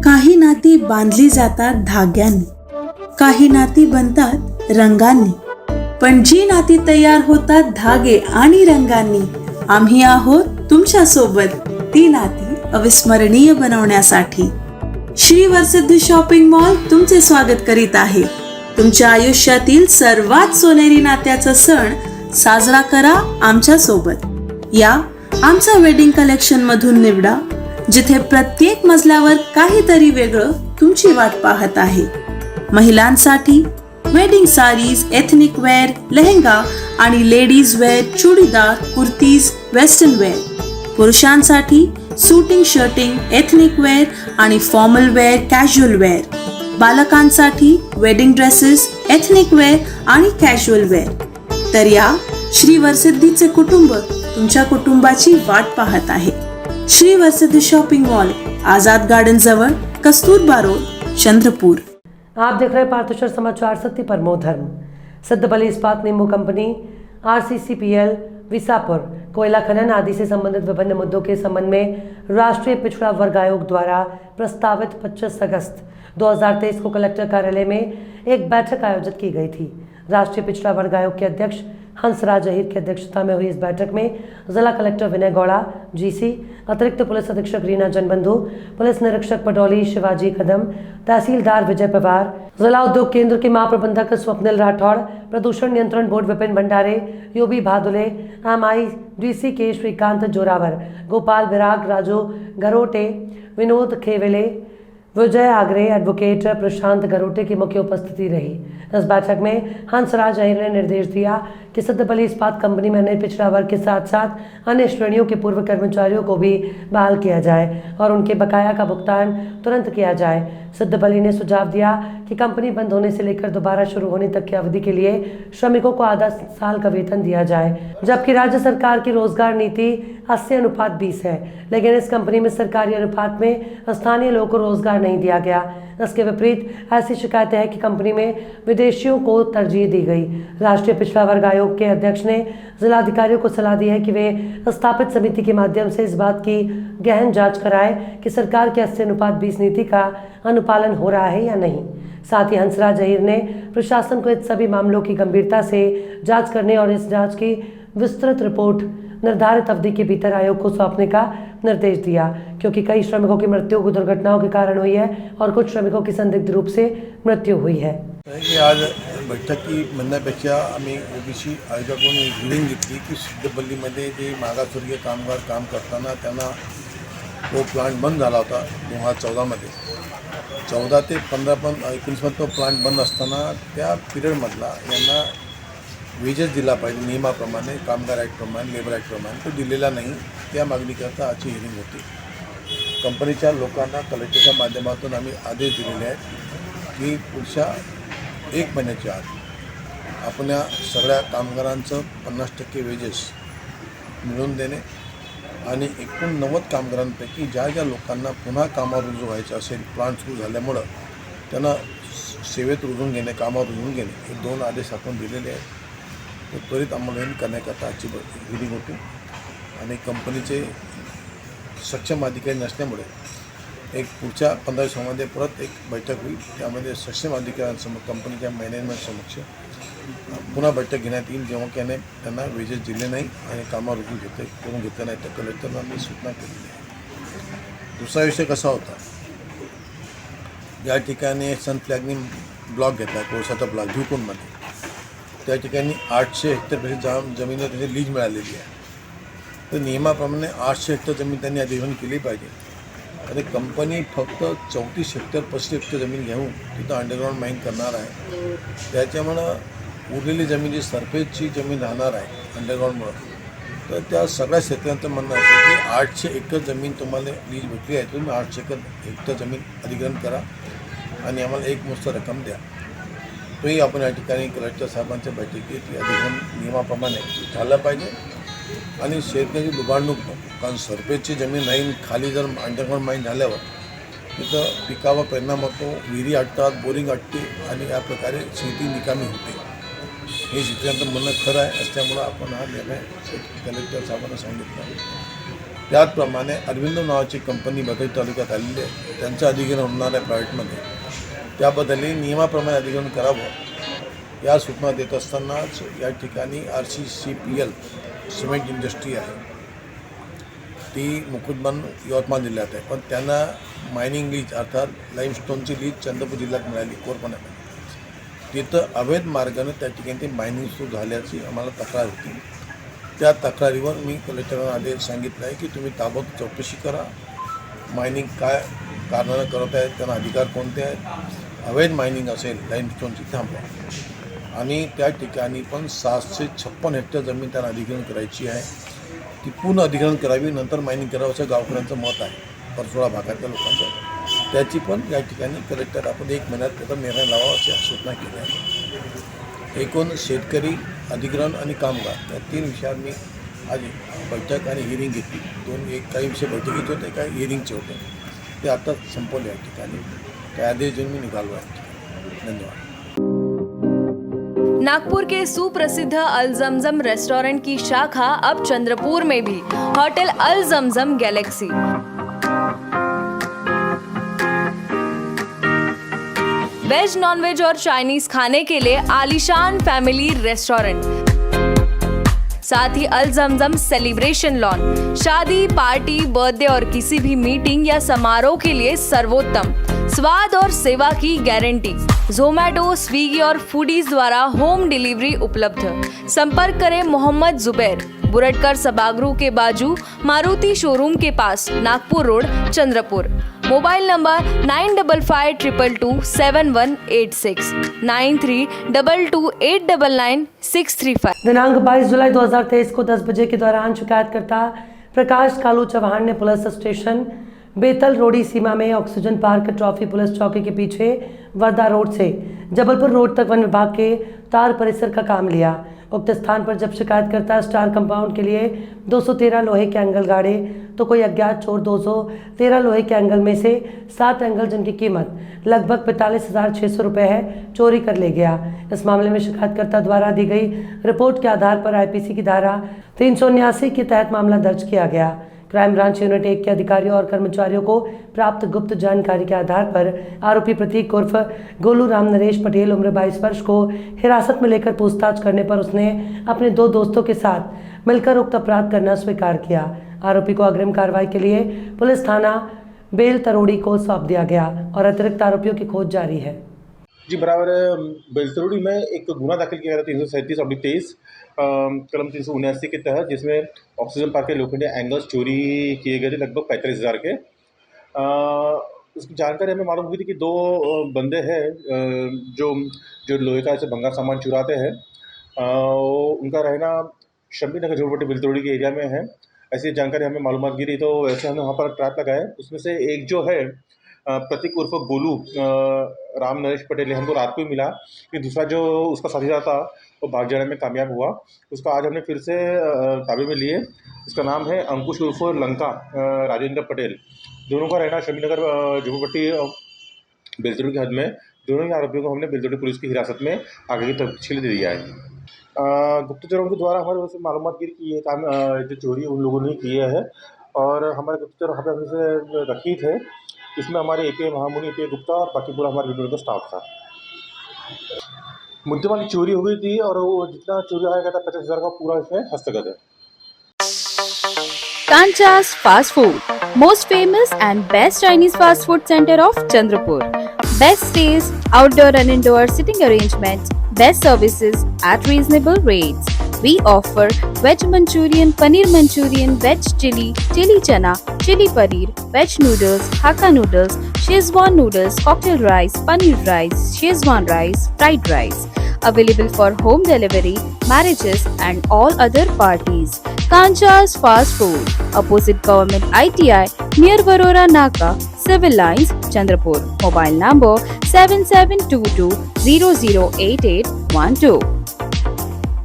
काही नाती बांधली जातात धाग्यांनी, काही नाती बनतात रंगांनी, पण जी नाती तयार होतात धागे आणि रंगांनी, आम्ही आहोत तुमच्या सोबत ती नाती अविस्मरणीय बनवण्यासाठी. श्री वरसिद्धी शॉपिंग मॉल तुमचे स्वागत करीत आहे. तुमच्या आयुष्यातील सर्वात सोनेरी नात्याचा सण साजरा करा आमच्या सोबत. या आमच्या वेडिंग कलेक्शन मधून निवडा, जिथे प्रत्येक मजल्यावर काहीतरी वेगळं तुमची वाट पाहत आहे. महिलांसाठी wedding saris, ethnic wear, lehenga आणि ladies wear, churidar, kurtis, western wear. पुरुषांसाठी सूटिंग, शर्टिंग, एथनिक वेअर आणि फॉर्मल वेअर, कॅज्युअल वेअर. बालकांसाठी वेडिंग ड्रेसेस, एथनिक वेअर आणि कॅज्युअल वेअर. तर या श्री वरसिद्धीचे कुटुंब तुमच्या कुटुंबाची वाट पाहत आहे. श्री वरसिद्धि शॉपिंग मॉल, आजाद गार्डन जवळ, कस्तूरबा रोड, चंद्रपुर. आप देख रहे हैं पार्थेश्वर समाचार. सत्य परमो धर्म. सिद्धबली इस्पात नींबू कंपनी, RCCPL, विसापुर कोयला खनन आदि से संबंधित विभिन्न मुद्दों के संबंध में राष्ट्रीय पिछड़ा वर्ग आयोग द्वारा प्रस्तावित 25 अगस्त 2023 को कलेक्टर कार्यालय में एक बैठक आयोजित की गई थी. राष्ट्रीय पिछड़ा वर्ग आयोग के अध्यक्ष हंसराज अहीर की अध्यक्षता में हुई इस बैठक में जिला कलेक्टर विनय गौड़ा, GC, अतिरिक्त पुलिस अधीक्षक रीना जनबंधु, पुलिस निरीक्षक पटौली शिवाजी कदम, तहसीलदार विजय पवार, जिला उद्योग केंद्र के महाप्रबंधक स्वप्निल राठौड़, प्रदूषण नियंत्रण बोर्ड विपिन भंडारे, UB भादुले, MI DC के श्रीकांत जोरावर, गोपाल विराग, राजू गरोटे, विनोद खेवेले, विजय आगरे, एडवोकेट प्रशांत गरोटे की मुख्य उपस्थिति रही. इस बैठक में हंसराज अहीर ने निर्देश दिया कि सिद्धबली इस्पात कंपनी में अन्य पिछड़ा वर्ग के साथ साथ अन्य श्रेणियों के पूर्व कर्मचारियों को भी बहाल किया जाए और उनके बकाया का भुगतान तुरंत किया जाए. सिद्धबली ने सुझाव दिया कि कंपनी बंद होने से लेकर दोबारा शुरू होने तक की अवधि के लिए श्रमिकों को आधा साल का वेतन दिया जाए, जबकि राज्य सरकार की रोजगार नीति 80:20 है, लेकिन इस कंपनी में सरकारी अनुपात में स्थानीय लोगों को रोजगार नहीं दिया गया. इसके विपरीत ऐसी शिकायतें हैं कि कंपनी में विदेशियों को तरजीह दी गई. राष्ट्रीय पिछड़ा वर्ग आयोग के अध्यक्ष ने जिलाधिकारियों को सलाह दी है कि वे स्थापित समिति के माध्यम से इस बात की गहन जांच कराएं कि सरकार की 80:20 नीति का अनुपालन हो रहा है या नहीं. साथ ही हंसराज अहीर ने प्रशासन को इन सभी मामलों की गंभीरता से जांच करने और इस जांच की विस्तृत रिपोर्ट निर्धारित अवधि के भीतर आयोग को सौंपने का निर्देश दिया, क्योंकि कई श्रमिकों की मृत्यु दुर्घटनाओं के कारण हुई है और कुछ श्रमिकों की संदिग्ध रूप से मृत्यू हुई है. आज बैठकी म्हणण्यापेक्षा आम्ही OBC आयोगाकडून एक हिअरिंग घेतली की सिद्धबल्लीमध्ये जे मागासवर्गीय कामगार काम करताना त्यांना तो प्लांट बंद झाला होता 2014मध्ये. 14 ते 19मध्ये तो प्लांट बंद असताना त्या पिरियडमधला यांना वेजेस दिला पाहिजे नियमाप्रमाणे, कामगार ॲक्टप्रमाणे, लेबर ॲक्टप्रमाणे. तो दिलेला नाही. त्या मागणीकरता आजची हिअरिंग होती. कंपनीच्या लोकांना कलेक्टरच्या माध्यमातून आम्ही आदेश दिलेले आहेत की पुढच्या 1 महिन्याच्या आत आपल्या सगळ्या कामगारांचं 50% वेजेस मिळवून देणे आणि एकूण 90 कामगारांपैकी ज्या ज्या लोकांना पुन्हा कामावर रुजू व्हायचं असेल, प्लांट सुरू झाल्यामुळं त्यांना सेवेत रुजून घेणे, कामावर रुजून घेणे, हे 2 आदेश आपण दिलेले आहेत. ते त्वरित अंमलबजावणी करण्याकरता आजची हिअरिंग होती आणि कंपनीचे सक्षम अधिकारी नसल्यामुळे एक पुढच्या 15 दिवसामध्ये परत एक बैठक होईल. त्यामध्ये सक्षम अधिकाऱ्यांसमोर कंपनीच्या मॅनेजमेंट समक्ष पुन्हा बैठक घेण्यात येईल, जेव्हा त्यांना वेजेस दिले नाही आणि कामावर रुजू करून घेतलं नाही तर कलेक्टरला मी सूचना केलेली आहे. दुसरा विषय कसा होता, ज्या ठिकाणी सन फ्लॅगनी ब्लॉक घेतला, कोळसाचा ब्लॉक भिवकोणमध्ये, त्या ठिकाणी 800 हेक्टरपेक्षा जमीन त्याची लीज मिळालेली आहे. तर नियमाप्रमाणे 800 हेक्टर जमीन त्यांनी अधिग्रहण केली पाहिजे. आणि कंपनी फक्त 34 हेक्टर 35 हेक्टर जमीन घेऊन तिथं अंडरग्राऊंड माईन करणार आहे. त्याच्यामुळं उरलेली जमीन जी सरफेसची जमीन राहणार आहे अंडरग्राऊंडमुळं, तर त्या सगळ्या शेतकऱ्यांचं म्हणणं असं की 800 एकर जमीन तुम्हाला लीज भेटली आहे, तुम्ही 800 हेक्टर जमीन अधिग्रहण करा आणि आम्हाला एकमुस्त रक्कम द्या. तोही आपण या ठिकाणी कलेक्टर साहेबांच्या बैठकीत अधिग्रहण नियमाप्रमाणे झालं पाहिजे आणि शेतकऱ्याची लुबाडणूक नको. कारण सरफेसची जमीन राहील, खाली जर अंडरग्राऊंड माईन झाल्यावर तिथं पिकावर परिणाम होतो, विहिरी अटतात, बोरिंग अटते आणि या प्रकारे शेती निकामी होते. हे शेतकऱ्यांचं म्हणणं खरं आहे. असल्यामुळं आपण हा निर्णय कलेक्टर साहेबांना सांगितला त्याचप्रमाणे अरविंदो नावाची कंपनी भदोही तालुक्यात आलेली आहे, त्यांचं अधिग्रहण होणार आहे प्रायव्हेटमध्ये, त्याबद्दलही नियमाप्रमाणे अधिग्रहण करावं या सूचना देत असतानाच या ठिकाणी RCCPL सिमेंट इंडस्ट्री आहे, ती मुकुटबन यवतमाळ जिल्ह्यात आहे, पण त्यांना मायनिंग लीज अर्थात लाईमस्टोनची लीज चंद्रपूर जिल्ह्यात मिळाली कोरपण्यामध्ये. तिथं अवैध मार्गाने त्या ठिकाणी ते मायनिंग सुरू झाल्याची आम्हाला तक्रार होती. त्या तक्रारीवर मी कलेक्टरांना आदेश सांगितला आहे की तुम्ही ताबडतोब चौकशी करा, मायनिंग काय कारणानं करत आहेत, त्यांना अधिकार कोणते आहेत, अवैध मायनिंग असेल लाईमस्टोनची थांबवा. आणि त्या ठिकाणी पण 756 हेक्टर जमीन त्यांना अधिग्रहण करायची आहे, ती पूर्ण अधिग्रहण करावी, नंतर मायनिंग करावं असं गावकऱ्यांचं मत आहे, परसोळा भागातल्या लोकांचं. त्याची पण या ठिकाणी कलेक्टर आपण 1 महिन्यात त्याचा निर्णय लावा अशा सूचना केल्या आहेत. एकूण शेतकरी, अधिग्रहण आणि कामगार या 3 विषयावर मी आज बैठक आणि हिअरिंग घेतली. काही विषय बैठकीत होते, काही हिअरिंगचे होते, ते आता संपवले या ठिकाणी. त्या आदेश देऊन मी निघालो आहे. धन्यवाद. नागपुर के सुप्रसिद्ध अल जमजम रेस्टोरेंट की शाखा अब चंद्रपुर में भी, होटल अल जमजम गैलेक्सी। वेज, नॉनवेज और चाइनीज खाने के लिए आलीशान फैमिली रेस्टोरेंट, साथ ही अल जमजम सेलिब्रेशन लॉन, शादी, पार्टी, बर्थडे और किसी भी मीटिंग या समारोह के लिए सर्वोत्तम स्वाद और सेवा की गारंटी। जोमैटो, स्विगी और फूडीज द्वारा होम डिलीवरी उपलब्ध। संपर्क करें मोहम्मद जुबैर, बुरटकर सभागृह के बाजू, मारुति शोरूम के पास, Nagpur road, Chandrapur. Mobile number 9552227186 9322899635। दिनांक 22 जुलाई 2023 को 10 बजे के दौरान शिकायतकर्ता प्रकाश कालू चौहान ने पुलिस स्टेशन बेतल रोडी सीमा में ऑक्सीजन पार्क ट्रॉफी पुलिस चौकी के पीछे वर्धा रोड से जबलपुर रोड तक वन विभाग के तार परिसर का काम लिया। उक्त स्थान पर जब शिकायतकर्ता स्टार कंपाउंड के लिए 213 लोहे के एंगल गाड़े तो कोई अज्ञात चोर 213 लोहे के एंगल में से 7 एंगल जिनकी कीमत लगभग 45,600 रुपये है चोरी कर ले गया। इस मामले में शिकायतकर्ता द्वारा दी गई रिपोर्ट के आधार पर IPC की धारा 379 के तहत मामला दर्ज किया गया। क्राइम ब्रांच यूनिट 1 के अधिकारियों और कर्मचारियों को प्राप्त गुप्त जानकारी के आधार पर आरोपी प्रतीक उर्फ गोलू राम नरेश पटेल उम्र 22 वर्ष को हिरासत में लेकर पूछताछ करने पर उसने अपने 2 दोस्तों के साथ मिलकर उक्त अपराध करना स्वीकार किया। आरोपी को अग्रिम कार्रवाई के लिए पुलिस थाना बेल तरोड़ी को सौंप दिया गया और अतिरिक्त आरोपियों की खोज जारी है। जी बराबर बेलतरोड़ी में एक गुना दाखिल किया गया 337/23 कलम 379 के तहत, जिसमें ऑक्सीजन पार्क के लोखंडीय एंगल्स चोरी किए गए थे लगभग 45,000 के। उसकी जानकारी हमें मालूम हुई थी कि 2 बंदे हैं जो लोहे का ऐसे भंगार सामान चुराते हैं। उनका रहना शम्मी नगर झोपड़पट्टी बेलतरोड़ी के एरिया में है, ऐसी जानकारी हमें मालूमात गिरी। तो वैसे हमने वहाँ पर ट्रैप लगाया। उसमें से एक जो है प्रतीक उर्फ गोलू राम नरेश पटेल हमको रात को ही मिला, कि दूसरा जो उसका साथीदार था वो भाग जाने में कामयाब हुआ। उसको आज हमने फिर से ताबे में लिए। उसका नाम है अंकुश उर्फ लंका राजेंद्र पटेल। दोनों का रहना शमी नगर झोपड़पट्टी बेलतरोड़ी की हद में। दोनों ही आरोपियों को हमने बेलतरोड़ी पुलिस की हिरासत में आगे की तफ्तीश दे दिया है। गुप्तचरों के द्वारा हमारे वैसे मालूमात गिरी कि ये काम जो चोरी उन लोगों ने किया है, और हमारे गुप्तचर वहाँ पर हमसे रखी थे। इसमें हमारे API महामुनि API गुप्ता और बाकी पूरा हमारे विभाग का स्टाफ था। मुद्दे वाली चोरी हो गई थी और वो जितना चोरी आया गया था 50,000 का पूरा इसमें हस्तगत है। Kancha's Fast Food, most famous and best Chinese fast food center of Chandrapur. Best taste, outdoor and indoor sitting arrangements, best services at reasonable rates. We offer veg Manchurian, paneer Manchurian, veg chili, chili chana, chili paneer, veg noodles, Hakka noodles, Szechuan noodles, cocktail rice, paneer rice, Szechuan rice, fried rice. Available for home delivery, marriages and all other parties. Kancha's Fast Food, opposite Government ITI, near Varora Naka, Civil Lines, Chandrapur. Mobile number 7722008812.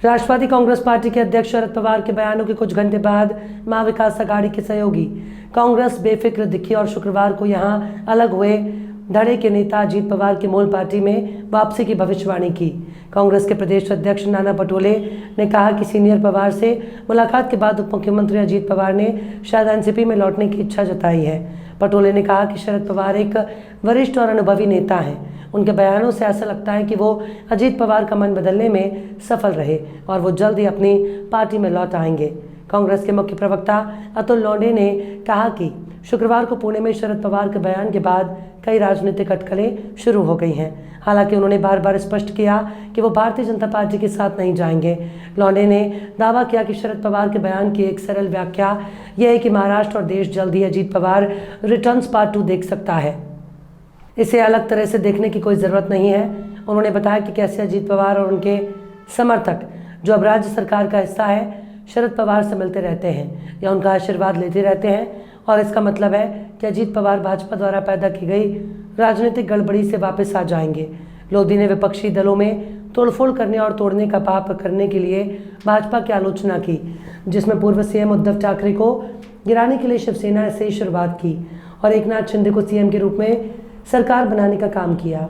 Rashtravadi Congress party के अध्यक्ष शरद पवार के बयानों के कुछ घंटे बाद महा विकास अघाड़ी के सहयोगी कांग्रेस बेफिक्र दिखी और शुक्रवार को यहां अलग हुए धड़े के नेता अजीत पवार की मूल पार्टी में वापसी की भविष्यवाणी की। कांग्रेस के प्रदेश अध्यक्ष नाना पटोले ने कहा कि सीनियर पवार से मुलाकात के बाद उप मुख्यमंत्री अजीत पवार ने शायद एनसीपी में लौटने की इच्छा जताई है। पटोले ने कहा कि शरद पवार एक वरिष्ठ और अनुभवी नेता हैं। उनके बयानों से ऐसा लगता है कि वो अजीत पवार का मन बदलने में सफल रहे और वो जल्द ही अपनी पार्टी में लौट आएंगे। कांग्रेस के मुख्य प्रवक्ता अतुल लौंडे ने कहा कि शुक्रवार को पुणे में शरद पवार के बयान के बाद कई राजनीतिक अटकलें शुरू हो गई हैं। हालांकि उन्होंने बार बार स्पष्ट किया कि वो भारतीय जनता पार्टी के साथ नहीं जाएंगे। लौंडे ने दावा किया कि शरद पवार के बयान की एक सरल व्याख्या यह है कि महाराष्ट्र और देश जल्द ही अजीत पवार रिटर्न्स पार्ट 2 देख सकता है। इसे अलग तरह से देखने की कोई ज़रूरत नहीं है। उन्होंने बताया कि कैसे अजीत पवार और उनके समर्थक जो अब राज्य सरकार का हिस्सा है शरद पवार से मिलते रहते हैं या उनका आशीर्वाद लेते रहते हैं और इसका मतलब है कि अजीत पवार भाजपा द्वारा पैदा की गई राजनीतिक गड़बड़ी से वापस आ जाएंगे। लोधी ने विपक्षी दलों में तोड़फोड़ करने और तोड़ने का पाप करने के लिए भाजपा की आलोचना की, जिसमें पूर्व सीएम उद्धव ठाकरे को गिराने के लिए शिवसेना से शुरुआत की और एकनाथ शिंदे को सीएम के रूप में सरकार बनाने का काम किया।